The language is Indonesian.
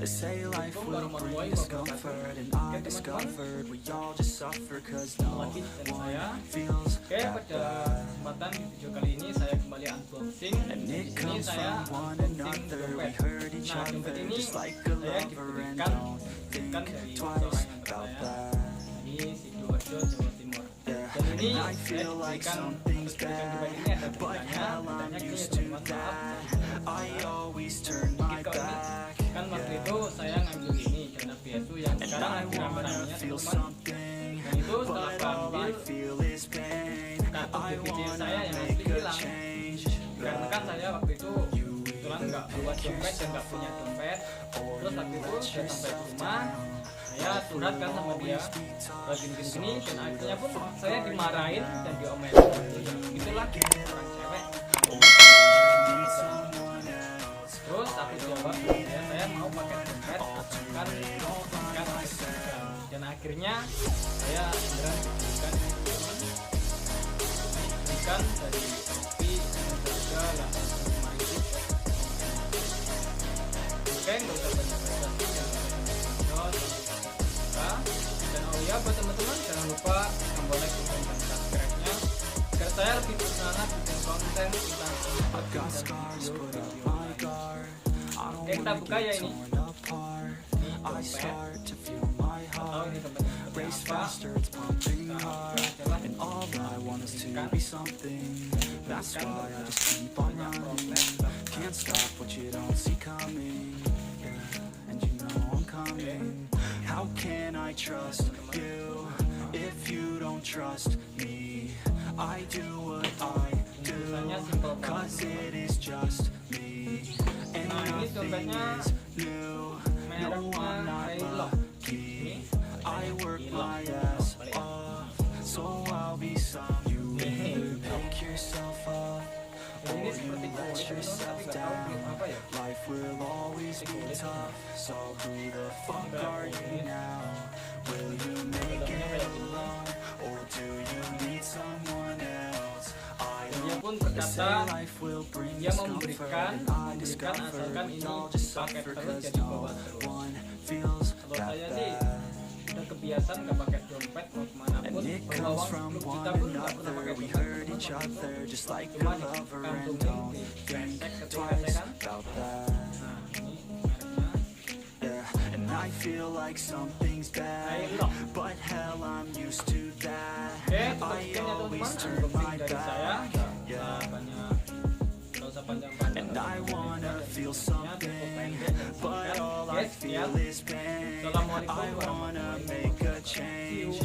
They say life will bring discomfort, and I discovered we all just suffer cause no one feels that bad. Kesempatan video kali ini saya kembali unboxing. And it Ini comes saya from one unboxing another, we dompet. hurt each Nah, dompet other ini just like a saya lover, and diberikan don't think dari twice seorang yang about saya that. di Sidoarjo, Jawa Timur. Dan ini And I saya feel like diberikan something's dompet ini bad, ada but beritanya. hell I'm Beritanya ini used to teman-teman, that. maaf. I always turn my Kalau ini back, kan waktu itu saya ngambil ini karena PSU yang and sekarang I lagi wanna rame-ramenya feel teman-teman. something, Dan itu setelah but aku all I ambil feel is pain. kartu I BPJS wanna saya yang asli make a hilang. change, Karena kan saya waktu itu kebetulan nggak buat dompet dan nggak punya dompet. Terus waktu itu saya sampai ke rumah, saya curhat kan sama dia gini-gini, dan akhirnya pun saya dimarahin dan diomelin. Itulah orang cewek. Terus aku jawab, ya saya mau pakai dompet asalkan dan akhirnya saya beneran diberikan dari Shopee harga 85.000. Oke, nggak usah banyak-banyak. Dan oh ya, buat teman-teman jangan lupa tombol like dan subscribe-nya agar saya lebih bersemangat bikin konten tentang video. Oke, kita buka ya ini. I start to feel my heart race faster, it's pumping hard, and all I want is to be something. That's why I just keep on running. Can't stop what you don't see coming, yeah, and you know I'm coming. How can I trust you if you don't trust me? I do what I do, cause it is just me, and nothing is new. No, I'm not lucky. I work my ass off, so I'll be some. You either pick yourself up or you let yourself down. Life will always be tough, so who the fuck are you now? Will you make it alone, or do you need someone else? Dia pun berkata dia mau memberikan asalkan ini dipakai terus jadi bawa terus. Kalau saya sih udah kebiasaan nggak pakai dompet mau kemana pun, bawa uang 10 juta pun nggak pernah pakai dompet. Cuma di kantongin di gesek ketika saya kan. Nah ini mereknya. And I feel like something's bad, but hell I'm used to that. Oke, sekian ya teman-teman unboxing dari saya. Nggak usah panjang-panjang. And I wanna feel something, but all I feel is pain. I wanna make a change.